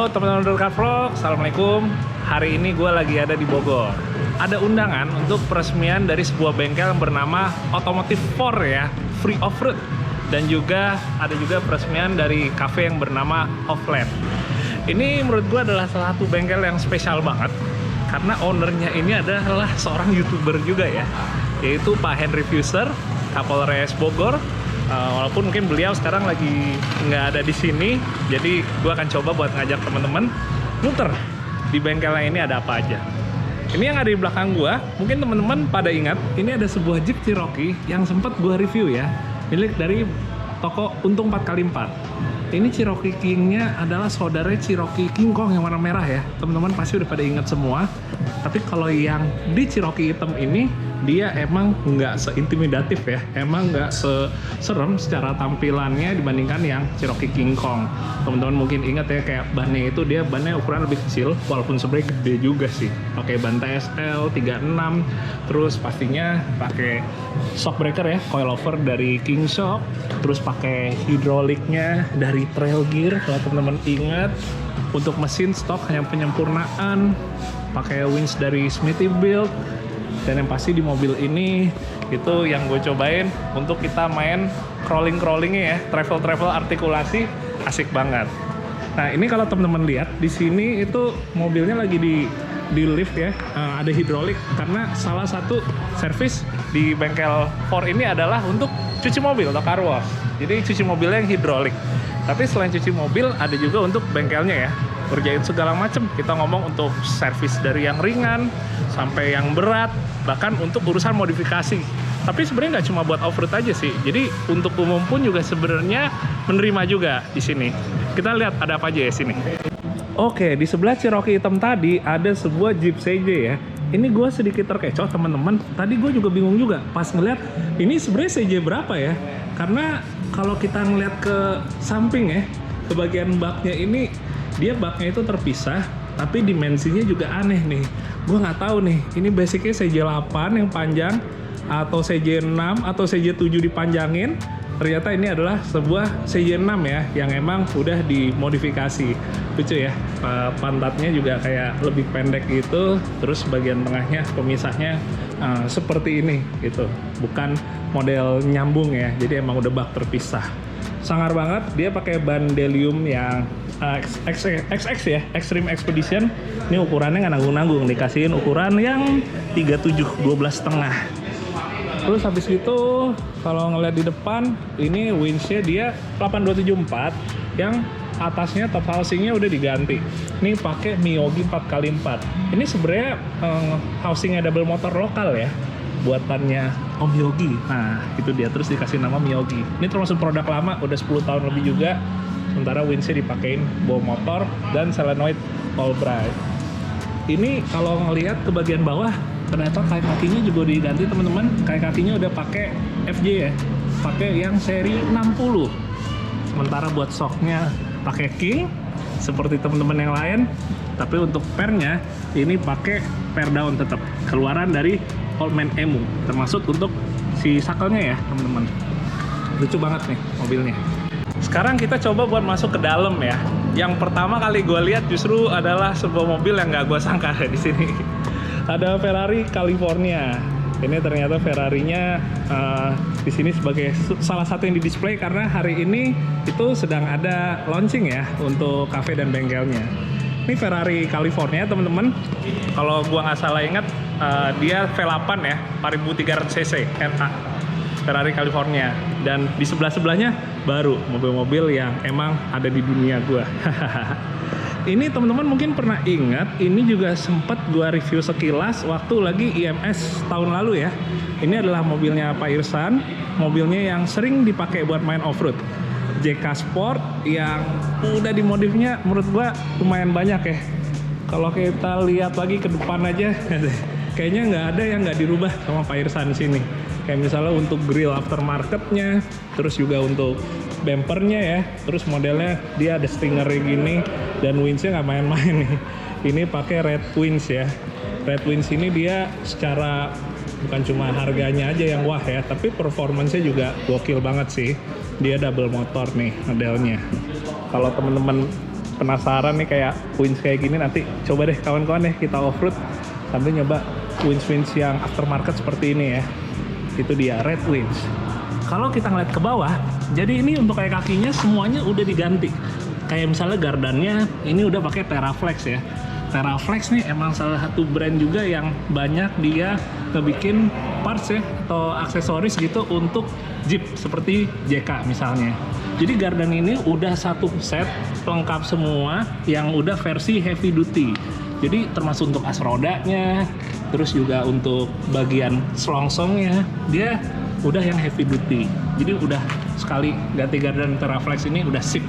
Halo teman-teman Durkat Vlog, Assalamualaikum. Hari ini gue lagi ada di Bogor. Ada undangan untuk peresmian dari sebuah bengkel yang bernama Automotive 4 ya, Free Off Road. Dan juga ada peresmian dari cafe yang bernama Offland. Ini menurut gue adalah salah satu bengkel yang spesial banget. Karena ownernya ini adalah seorang YouTuber juga ya, yaitu Pak Henry Fuser, Kapolres Bogor. Walaupun mungkin beliau sekarang lagi nggak ada di sini, jadi gue akan coba buat ngajak teman-teman muter di bengkelnya ini ada apa aja. Ini yang ada di belakang gue, mungkin teman-teman pada ingat, ini ada sebuah Jeep Cherokee yang sempat gue review ya, milik dari toko Untung 4x4. Ini Cherokee King-nya adalah saudara Cherokee King Kong yang warna merah ya. Teman-teman pasti udah pada ingat semua. Tapi kalau yang di Cherokee hitam ini, dia emang nggak seintimidatif ya. Emang nggak serem secara tampilannya dibandingkan yang Cherokee King Kong. Teman-teman mungkin ingat ya, kayak bannya itu dia bannya ukuran lebih kecil, walaupun sebenarnya gede juga sih. Pakai ban TSL 36, terus pastinya pakai shock breaker ya, coilover dari King Shock, terus pakai hidroliknya dari Trail Gear kalau teman-teman ingat. Untuk mesin stok hanya penyempurnaan, pakai winch dari Smithy Build. Dan yang pasti di mobil ini itu yang gue cobain untuk kita main crawlingnya ya, travel artikulasi, asik banget. Nah ini kalau teman-teman lihat di sini itu mobilnya lagi di lift ya, ada hidrolik karena salah satu servis di bengkel Ford ini adalah untuk cuci mobil atau car wash. Jadi cuci mobilnya yang hidrolik. Tapi selain cuci mobil ada juga untuk bengkelnya ya, kerjain segala macam. Kita ngomong untuk servis dari yang ringan sampai yang berat, bahkan untuk urusan modifikasi. Tapi sebenarnya nggak cuma buat off-road aja sih. Jadi untuk umum pun juga sebenarnya menerima juga di sini. Kita lihat ada apa aja ya sini. Oke, di sebelah Cherokee hitam tadi ada sebuah Jeep CJ ya. Ini gue sedikit terkecoh teman-teman. Tadi gue juga bingung juga pas ngeliat ini sebenarnya CJ berapa ya. Karena kalau kita ngeliat ke samping ya, ke bagian baknya ini, dia baknya itu terpisah, tapi dimensinya juga aneh nih. Gue nggak tahu nih, ini basicnya CJ8 yang panjang, atau CJ6, atau CJ7 dipanjangin. Ternyata ini adalah sebuah CJ6 ya, yang emang udah dimodifikasi. Lucu ya, pantatnya juga kayak lebih pendek gitu, terus bagian tengahnya, pemisahnya seperti ini gitu. Bukan model nyambung ya, jadi emang udah bak terpisah. Sangar banget, dia pakai ban Delium yang XX ya, Extreme Expedition. Ini ukurannya nggak nanggung-nanggung, dikasihin ukuran yang 37, 12,5. Terus habis itu kalau ngeliat di depan, ini winch-nya dia 8274 yang atasnya top housing-nya udah diganti. Ini pakai Miyogi 4x4. Ini sebenarnya housing-nya double motor lokal ya, buatannya Om Yogi. Nah, itu dia, terus dikasih nama Miyogi. Ini termasuk produk lama, udah 10 tahun lebih juga. Sementara winch-nya dipakein bawa motor dan solenoid all bright. Ini kalau ngelihat ke bagian bawah, ternyata kakinya juga udah diganti teman-teman. Kakinya udah pakai FJ ya, pakai yang seri 60. Sementara buat shocknya pakai King seperti teman-teman yang lain, tapi untuk pernya ini pakai per down tetap, keluaran dari Old Man Emu, termasuk untuk si sakelnya ya teman-teman. Lucu banget nih mobilnya. Sekarang kita coba buat masuk ke dalam ya. Yang pertama kali gue lihat justru adalah sebuah mobil yang nggak gue sangka ada di sini. Ada Ferrari California. Ini ternyata Ferrarinya di sini sebagai salah satu yang di-display karena hari ini itu sedang ada launching ya untuk cafe dan bengkelnya. Ini Ferrari California teman-teman. Kalau gua nggak salah ingat, dia V8 ya, 4300 cc NA. Ferrari California. Dan di sebelah-sebelahnya baru mobil-mobil yang emang ada di dunia gua. Ini teman-teman mungkin pernah ingat, ini juga sempat gua review sekilas waktu lagi IMS tahun lalu ya. Ini adalah mobilnya Pak Irsan, mobilnya yang sering dipakai buat main off-road. JK Sport yang udah dimodifnya menurut gua lumayan banyak ya. Kalau kita lihat lagi ke depan aja, kayaknya nggak ada yang nggak dirubah sama Pak Irsan sini. Kayak misalnya untuk grill aftermarketnya, terus juga untuk bumpernya ya, terus modelnya dia ada stingernya gini, dan winch-nya nggak main-main nih. Ini pakai red winch ya. Red winch ini dia secara bukan cuma harganya aja yang wah ya, tapi performance-nya juga gokil banget sih. Dia double motor nih modelnya. Kalau temen-temen penasaran nih kayak winch kayak gini, nanti coba deh kawan-kawan deh kita off-road sambil nyoba winch yang aftermarket seperti ini ya. Itu dia Red Winch. Kalau kita ngeliat ke bawah, jadi ini untuk kayak kakinya semuanya udah diganti. Kayak misalnya gardannya ini udah pakai Teraflex ya. Teraflex nih emang salah satu brand juga yang banyak dia ngebikin parts ya atau aksesoris gitu untuk Jeep seperti JK misalnya. Jadi gardan ini udah satu set lengkap semua yang udah versi heavy duty. Jadi termasuk untuk as rodanya, terus juga untuk bagian selongsongnya dia udah yang heavy duty. Jadi udah sekali ganti gardan Teraflex ini udah sip.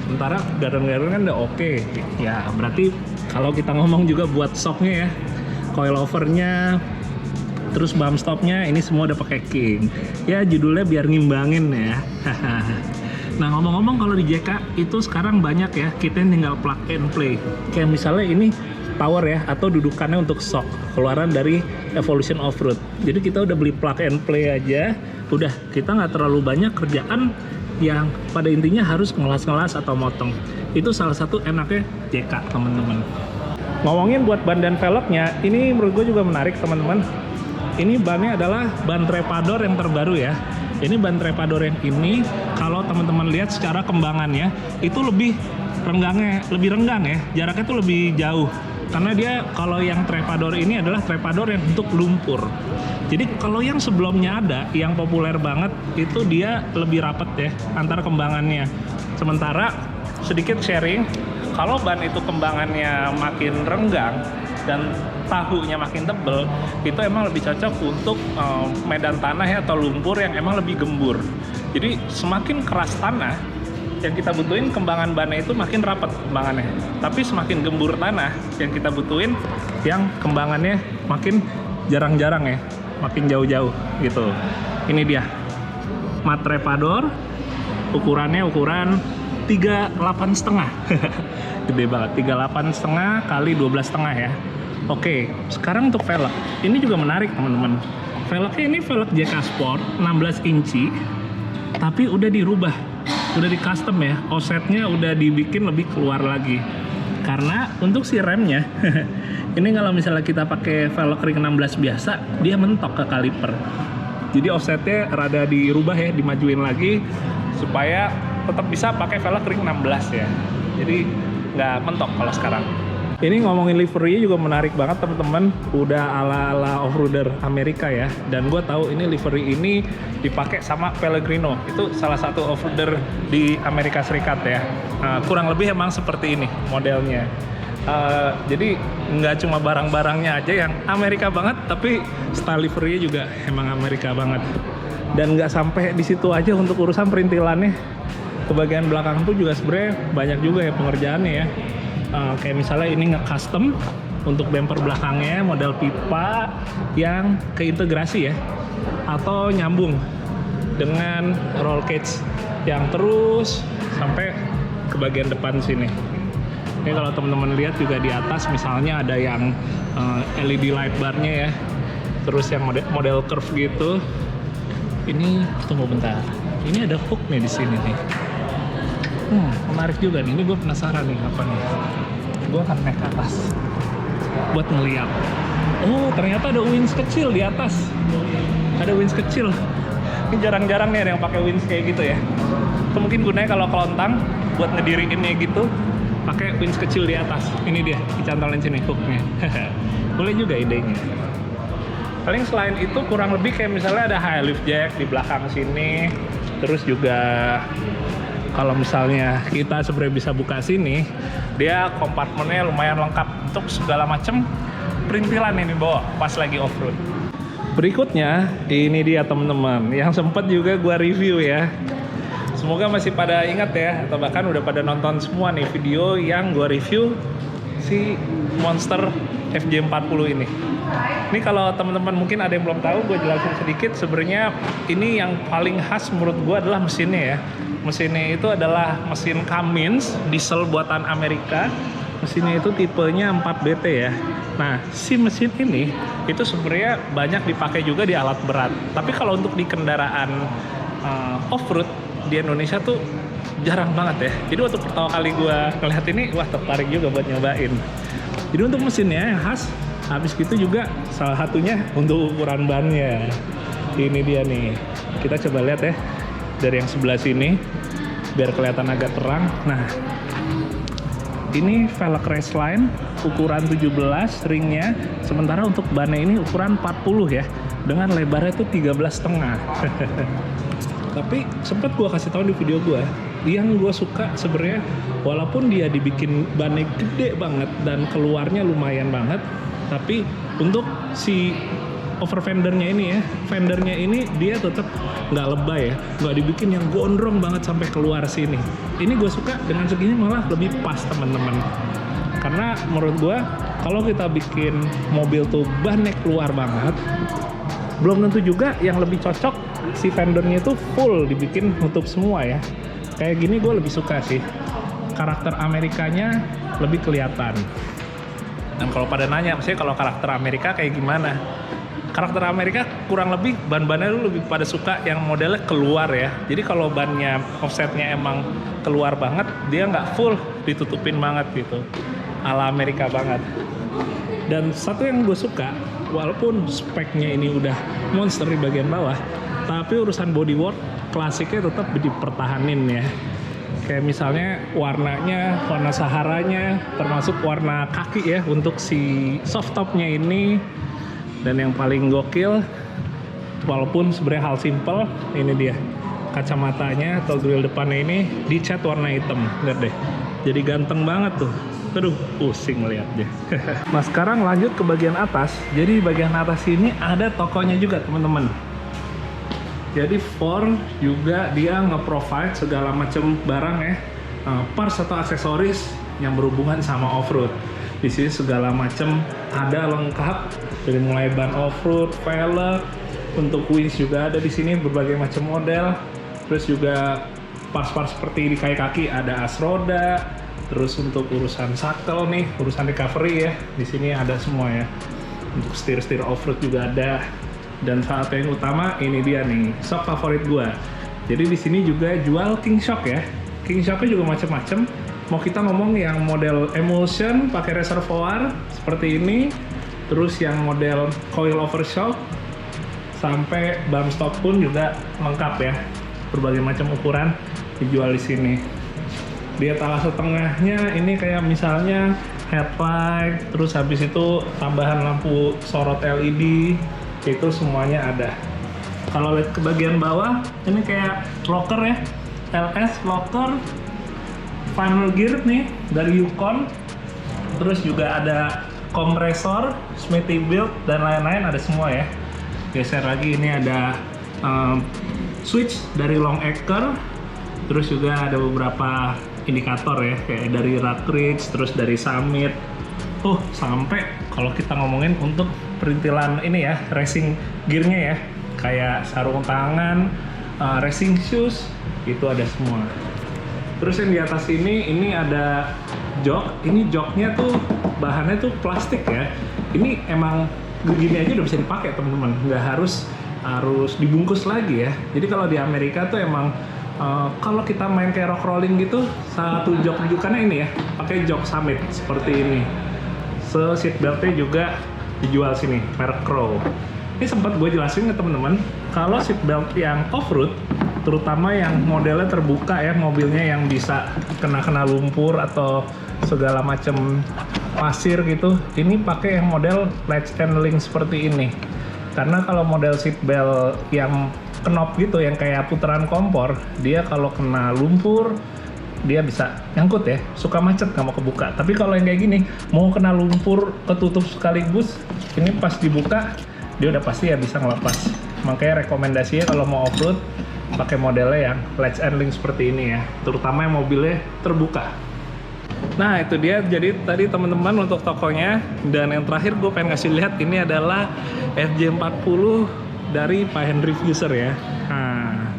Sementara gardan-gardan kan udah oke. Ya berarti kalau kita ngomong juga buat shocknya ya, coilovernya, terus bump stopnya ini semua udah pakai King. Ya judulnya biar ngimbangin ya. Nah ngomong-ngomong kalau di JK itu sekarang banyak ya, kita tinggal plug and play. Kayak misalnya ini power ya, atau dudukannya untuk shock, keluaran dari Evolution Offroad. Jadi kita udah beli plug and play aja, udah kita nggak terlalu banyak kerjaan yang pada intinya harus ngelas-ngelas atau motong. Itu salah satu enaknya JK teman-teman. Ngomongin buat ban dan velgnya, ini menurut gue juga menarik teman-teman. Ini bannya adalah ban Trepador yang terbaru ya. Ini ban Trepador yang ini kalau teman-teman lihat secara kembangannya itu lebih renggang ya, jaraknya tuh lebih jauh. Karena dia kalau yang Trepador ini adalah Trepador yang untuk lumpur. Jadi kalau yang sebelumnya ada, yang populer banget itu dia lebih rapet ya antar kembangannya. Sementara sedikit sharing, kalau ban itu kembangannya makin renggang dan tahunya makin tebel, itu emang lebih cocok untuk medan tanah ya atau lumpur yang emang lebih gembur. Jadi semakin keras tanah yang kita butuhin, kembangan bannya itu makin rapat kembangannya. Tapi semakin gembur tanah yang kita butuhin, yang kembangannya makin jarang-jarang ya, makin jauh-jauh gitu. Ini dia mat Trepador, ukurannya ukuran 38,5. Gede banget, 38,5 kali 12,5 ya. Oke, sekarang untuk velg. Ini juga menarik teman-teman. Velgnya ini velg JK Sport 16 inci, tapi udah dirubah, udah di custom ya. Offsetnya udah dibikin lebih keluar lagi. Karena untuk si remnya, ini kalau misalnya kita pakai velg ring 16 biasa, dia mentok ke kaliper. Jadi offsetnya rada dirubah ya, dimajuin lagi supaya tetap bisa pakai velg ring 16 ya. Jadi nggak mentok kalau sekarang. Ini ngomongin livery juga menarik banget teman-teman. Udah ala-ala off-roader Amerika ya. Dan gue tahu ini livery ini dipakai sama Pellegrino. Itu salah satu off-roader di Amerika Serikat ya. Kurang lebih emang seperti ini modelnya. Jadi nggak cuma barang-barangnya aja yang Amerika banget, tapi style livery juga emang Amerika banget. Dan nggak sampai di situ aja untuk urusan perintilannya. Ke bagian belakang tuh juga sebenarnya banyak juga ya pengerjaannya ya. Kayak misalnya ini nge-custom untuk bumper belakangnya model pipa yang keintegrasi ya, atau nyambung dengan roll cage yang terus sampai ke bagian depan sini. Ini kalau teman-teman lihat juga di atas misalnya ada yang LED light barnya ya, terus yang model curve gitu. Ini tunggu bentar, ini ada hook nih di sini nih. Menarik juga nih, ini gue penasaran nih apa nih. Gue akan naik ke atas buat ngeliat. Oh ternyata ada winch kecil di atas. Ada winch kecil. Ini jarang-jarang nih ada yang pakai winch kayak gitu ya. Itu mungkin gunanya kalau kelontang buat ngediriinnya gitu, pakai winch kecil di atas. Ini dia, dicantolin sini hooknya. Boleh juga idenya. Paling selain itu kurang lebih kayak misalnya ada high lift jack di belakang sini. Terus juga kalau misalnya kita sebenarnya bisa buka sini, dia kompartemennya lumayan lengkap untuk segala macam perintilan ini bawa pas lagi off-road. Berikutnya, ini dia teman-teman, yang sempat juga gua review ya. Semoga masih pada ingat ya, atau bahkan udah pada nonton semua nih video yang gua review si Monster FJ40 ini. Ini kalau teman-teman mungkin ada yang belum tahu, gue jelasin sedikit. Sebenarnya ini yang paling khas menurut gue adalah mesinnya ya. Mesinnya itu adalah mesin Cummins diesel buatan Amerika. Mesinnya itu tipenya 4BT ya. Nah, si mesin ini itu sebenarnya banyak dipakai juga di alat berat. Tapi kalau untuk di kendaraan off-road di Indonesia tuh jarang banget ya. Jadi waktu pertama kali gue ngeliat ini, wah tertarik juga buat nyobain. Jadi untuk mesinnya yang khas, habis gitu juga salah satunya untuk ukuran bannya. Ini dia nih, kita coba lihat ya dari yang sebelah sini biar kelihatan agak terang. Nah, ini velg raceline ukuran 17 ringnya, sementara untuk bannya ini ukuran 40 ya, dengan lebarnya itu 13,5. Tapi sempat gue kasih tahu di video gue, yang gue suka sebenarnya walaupun dia dibikin bannya gede banget dan keluarnya lumayan banget, tapi untuk si over fendernya ini ya, fendernya ini dia tetap nggak lebay ya, nggak dibikin yang gondrong banget sampai keluar sini. Ini gue suka dengan segini malah lebih pas teman-teman. Karena menurut gue kalau kita bikin mobil tuh bannya keluar banget, belum tentu juga yang lebih cocok si fendernya itu full dibikin nutup semua ya. Kayak gini gue lebih suka sih, karakter Amerikanya lebih kelihatan. Dan kalau pada nanya, maksudnya kalau karakter Amerika kayak gimana? Karakter Amerika kurang lebih ban-bannya lu lebih pada suka yang modelnya keluar ya. Jadi kalau bannya offsetnya emang keluar banget, dia nggak full ditutupin banget gitu, ala Amerika banget. Dan satu yang gue suka, walaupun speknya ini udah monster di bagian bawah, tapi urusan bodywork klasiknya tetap dipertahanin ya. Kayak misalnya warnanya, warna Saharanya, termasuk warna kaki ya untuk si soft topnya ini. Dan yang paling gokil, walaupun sebenarnya hal simple, ini dia kacamatanya atau grill depannya ini dicat warna hitam. Lihat deh, jadi ganteng banget tuh. Aduh, pusing lihatnya. Nah sekarang lanjut ke bagian atas. Jadi bagian atas ini ada tokonya juga teman-teman. Jadi Ford juga dia nge-provide segala macam barang ya, parts atau aksesoris yang berhubungan sama off-road. Di sini segala macam ada lengkap, dari mulai ban off-road, velg, untuk winch juga ada di sini berbagai macam model. Terus juga parts-parts seperti di kaki ada as roda. Terus untuk urusan saddle nih, urusan recovery ya, di sini ada semua ya. Untuk setir off-road juga ada. Dan saat yang utama ini dia nih, shock favorit gua. Jadi di sini juga jual king shock ya. King shocknya juga macam-macam. Mau kita ngomong yang model emulsion pakai reservoir seperti ini, terus yang model coil over shock, sampai bump stop pun juga lengkap ya. Berbagai macam ukuran dijual di sini. Di etalase tengahnya ini kayak misalnya headlight, terus habis itu tambahan lampu sorot LED, itu semuanya ada. Kalau lihat ke bagian bawah, ini kayak locker ya, LS locker, final gear nih dari Yukon, terus juga ada kompresor, Smithy build dan lain-lain ada semua ya. Geser lagi ini ada switch dari Long Acre, terus juga ada beberapa indikator ya, kayak dari Ratridge, terus dari Summit, sampai kalau kita ngomongin untuk perintilan ini ya, racing gearnya ya, kayak sarung tangan, racing shoes, itu ada semua. Terus yang di atas ini ada jok. Ini joknya tuh bahannya tuh plastik ya. Ini emang begini aja udah bisa dipakai teman-teman, nggak harus dibungkus lagi ya. Jadi kalau di Amerika tuh emang kalau kita main kayak rock rolling gitu, satu jok rujukannya ini ya, pakai jok Summit seperti ini. Seat beltnya juga dijual sini, merek Crow. Ini sempat gue jelasin ke teman-teman, kalau seat belt yang off-road, terutama yang modelnya terbuka ya, mobilnya yang bisa kena lumpur atau segala macam pasir gitu, ini pakai yang model latch and link seperti ini. Karena kalau model seat belt yang knob gitu, yang kayak putaran kompor, dia kalau kena lumpur dia bisa nyangkut ya, suka macet nggak mau kebuka. Tapi kalau yang kayak gini, mau kena lumpur ketutup sekaligus, ini pas dibuka dia udah pasti ya bisa ngelepas. Makanya rekomendasinya kalau mau off-road pakai modelnya yang latch and link seperti ini ya, terutama yang mobilnya terbuka. Nah itu dia, jadi tadi teman-teman untuk tokonya. Dan yang terakhir gue pengen kasih lihat, ini adalah FJ40 dari Pak Henry Fusser ya. Nah,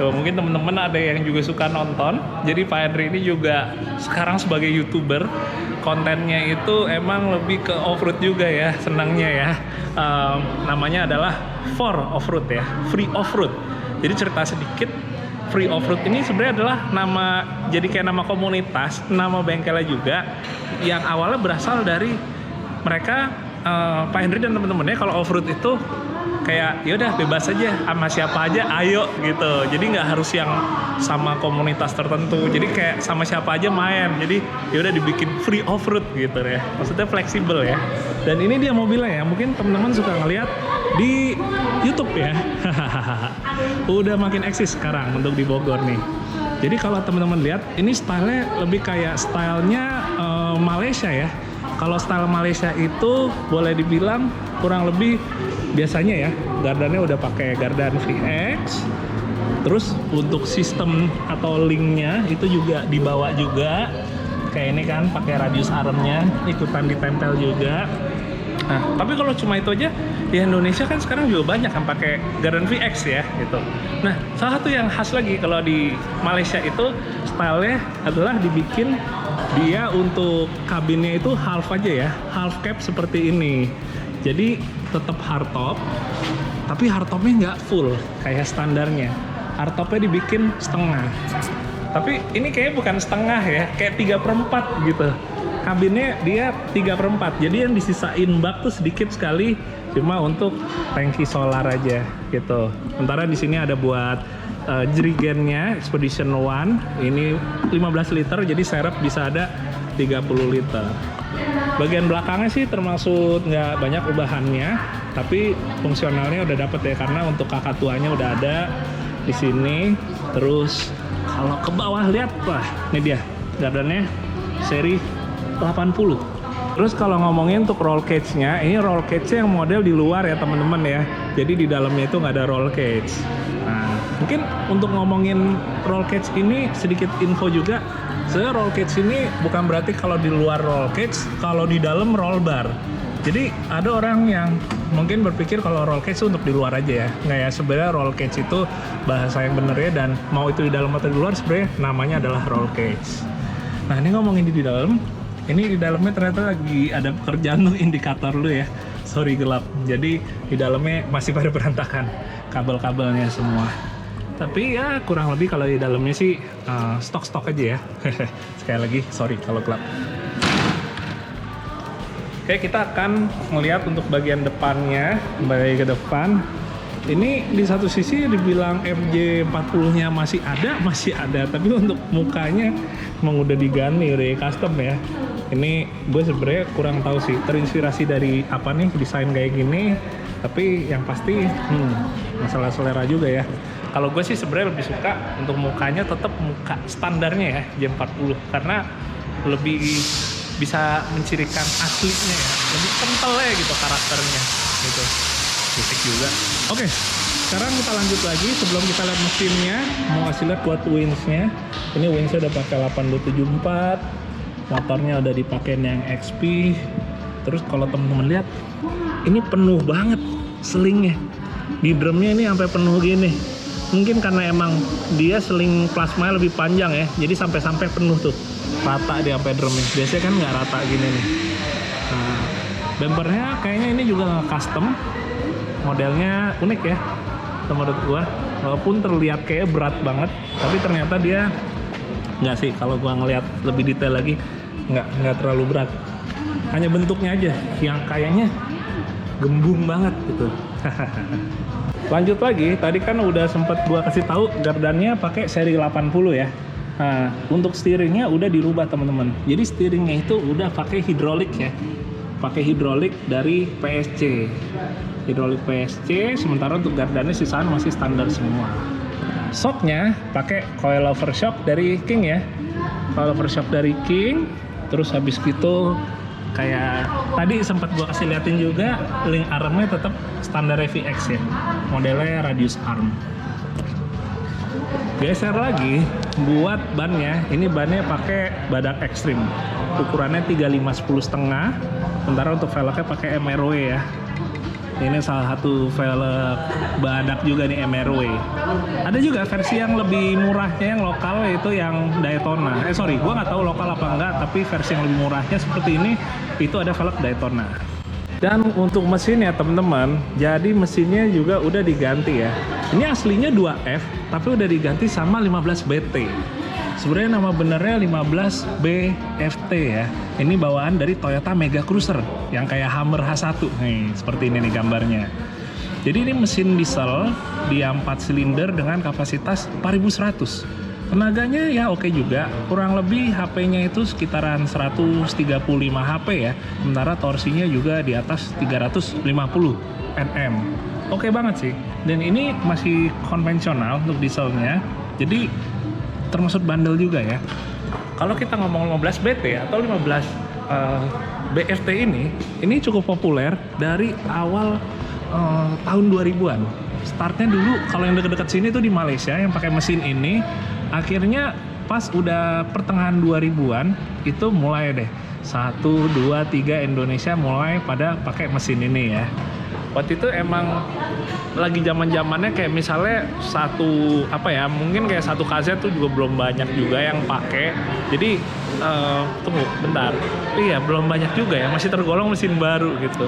mungkin teman-teman ada yang juga suka nonton. Jadi Pak Henry ini juga sekarang sebagai YouTuber, kontennya itu emang lebih ke off-road juga ya, senangnya ya. Namanya adalah For Off-Road ya, Free Off-Road. Jadi cerita sedikit, Free Off Road ini sebenarnya adalah jadi kayak nama komunitas, nama bengkelnya juga, yang awalnya berasal dari mereka, Pak Henry dan teman-temannya kalau off-road itu kayak yaudah bebas aja sama siapa aja ayo gitu, jadi nggak harus yang sama komunitas tertentu, jadi kayak sama siapa aja main, jadi yaudah dibikin free off-road gitu ya, maksudnya fleksibel ya. Dan ini dia mobilnya ya, mungkin teman-teman suka ngeliat di YouTube ya. Udah makin eksis sekarang untuk di Bogor nih. Jadi kalau teman-teman lihat ini stylenya lebih kayak stylenya Malaysia ya. Kalau style Malaysia itu boleh dibilang kurang lebih biasanya ya, gardannya udah pakai gardan VX. Terus untuk sistem atau linknya itu juga dibawa juga. Kayak ini kan pakai radius armnya ikutan ditempel juga. Nah, tapi kalau cuma itu aja di Indonesia kan sekarang juga banyak yang pakai gardan VX ya gitu. Nah, salah satu yang khas lagi kalau di Malaysia itu stylenya adalah dibikin dia untuk kabinnya itu half aja ya, half cab seperti ini. Jadi tetap hardtop, tapi hardtopnya nggak full kayak standarnya. Hardtopnya dibikin setengah. Tapi ini kayaknya bukan setengah ya, kayak 3/4 gitu. Kabinnya dia 3/4, jadi yang disisain bak tuh sedikit sekali, cuma untuk tangki solar aja gitu. Sementara di sini ada buat jerigennya Expedition One, ini 15 liter, jadi serep bisa ada 30 liter. Bagian belakangnya sih termasuk nggak banyak ubahannya, tapi fungsionalnya udah dapet ya, karena untuk kakak tuanya udah ada di sini. Terus kalau ke bawah lihat, wah ini dia gardannya seri 80. Terus kalau ngomongin untuk roll cage-nya, ini roll cage-nya yang model di luar ya teman-teman ya. Jadi di dalamnya itu nggak ada roll cage. Nah, mungkin untuk ngomongin roll cage ini sedikit info juga. Sebenarnya roll cage ini bukan berarti kalau di luar roll cage, kalau di dalam roll bar. Jadi ada orang yang mungkin berpikir kalau roll cage untuk di luar aja ya. Nggak ya, sebenarnya roll cage itu bahasa yang bener ya, dan mau itu di dalam atau di luar sebenarnya namanya adalah roll cage. Nah, ini ngomongin di dalam. Ini di dalamnya ternyata lagi ada pekerjaan tuh, indikator lu ya. Sorry gelap. Jadi di dalamnya masih pada berantakan kabel-kabelnya semua. Tapi ya kurang lebih kalau di dalamnya sih stok-stok aja ya. Sekali lagi sorry kalau gelap. Oke, kita akan melihat untuk bagian depannya, kembali ke depan. Ini di satu sisi dibilang FJ40-nya masih ada, tapi untuk mukanya emang udah diganti, udah custom ya. Ini gue sebenarnya kurang tahu sih terinspirasi dari apa nih desain kayak gini, tapi yang pasti masalah selera juga ya. Kalau gue sih sebenarnya lebih suka untuk mukanya tetap muka standarnya ya J40, karena lebih bisa mencirikan aslinya ya, lebih kental ya gitu karakternya gitu. Fisik juga. Oke, sekarang kita lanjut lagi. Sebelum kita lihat mesinnya, mau kasih lihat buat winch-nya. Ini winch-nya udah pakai 8274, motornya udah dipakai yang XP. Terus kalau teman-teman lihat, ini penuh banget selingnya. Di drumnya ini sampai penuh gini. Mungkin karena emang dia seling plasmanya lebih panjang ya, jadi sampai penuh tuh, rata dia sampai drumnya. Biasanya kan nggak rata gini nih. Nah, bumpernya kayaknya ini juga custom. Modelnya unik ya menurut gua, walaupun terlihat kayak berat banget, tapi ternyata dia nggak sih. Kalau gua ngelihat lebih detail lagi, nggak terlalu berat, hanya bentuknya aja yang kayaknya gembung banget gitu. Lanjut lagi, tadi kan udah sempet gua kasih tahu gardannya pakai seri 80 ya. Nah, untuk steeringnya udah dirubah teman-teman, jadi steeringnya itu udah pakai hidrolik ya, pakai hidrolik dari PSC. Hidrolik PSC, sementara untuk gardannya sisaan masih standar semua. Shocknya pakai coilover shock dari King ya, coilover shock dari King. Terus habis gitu kayak tadi sempat gua kasih liatin juga, link armnya tetap standar VX ya, modelnya radius arm. Geser lagi buat bannya, ini bannya pakai badak ekstrim, ukurannya 35/10,5, sementara untuk velgnya pakai MRW ya. Ini salah satu velg badak juga nih, MRW. Ada juga versi yang lebih murahnya yang lokal, yaitu yang Daytona. Gua nggak tahu lokal apa enggak, tapi versi yang lebih murahnya seperti ini itu ada velg Daytona. Dan untuk mesinnya teman-teman, jadi mesinnya juga udah diganti ya. Ini aslinya 2F, tapi udah diganti sama 15 BT. Sebenarnya nama benernya 15 BFT ya. Ini bawaan dari Toyota Mega Cruiser yang kayak Hummer H1. Nih, seperti ini nih gambarnya. Jadi ini mesin diesel dia 4 silinder dengan kapasitas 4100. Tenaganya ya oke juga, kurang lebih HP-nya itu sekitaran 135 HP ya. Sementara torsinya juga di atas 350 Nm. Oke banget sih. Dan ini masih konvensional untuk dieselnya. Jadi termasuk bandel juga ya. Kalau kita ngomong 15 BT atau 15 BFT ini cukup populer dari awal tahun 2000-an. Startnya dulu kalau yang deket-deket sini tuh di Malaysia yang pakai mesin ini. Akhirnya pas udah pertengahan 2000-an itu mulai deh 1, 2, 3 Indonesia mulai pada pakai mesin ini ya. Waktu itu emang lagi zaman-zamannya kayak misalnya mungkin kayak satu kaset tuh juga belum banyak juga yang pakai. Jadi tunggu bentar. Iya, belum banyak juga ya, masih tergolong mesin baru gitu.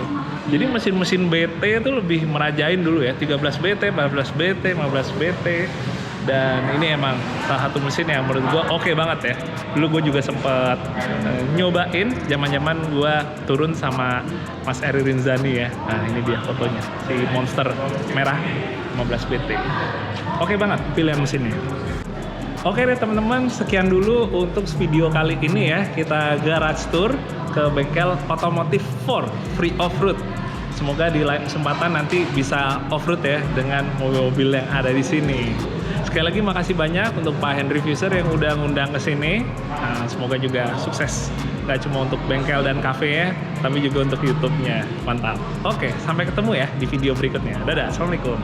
Jadi mesin-mesin BT itu lebih merajain dulu ya, 13 BT, 14 BT, 15 BT. Dan ini emang salah satu mesin yang menurut gua oke banget ya. Dulu gue juga sempet nyobain zaman-zaman gua turun sama Mas Eri Rinzani ya. Nah ini dia fotonya, si monster merah 15 BT. Oke banget pilihan mesinnya. Oke deh teman-teman, sekian dulu untuk video kali ini ya. Kita garage tour ke bengkel otomotif Ford free off-road. Semoga di lain kesempatan nanti bisa off-road ya dengan mobil-mobil yang ada di sini. Sekali lagi makasih banyak untuk Pak Henry Fuser yang udah ngundang ke sini. Nah, semoga juga sukses. Gak cuma untuk bengkel dan cafe ya, tapi juga untuk YouTube-nya. Mantap. Oke, sampai ketemu ya di video berikutnya. Dadah, assalamualaikum.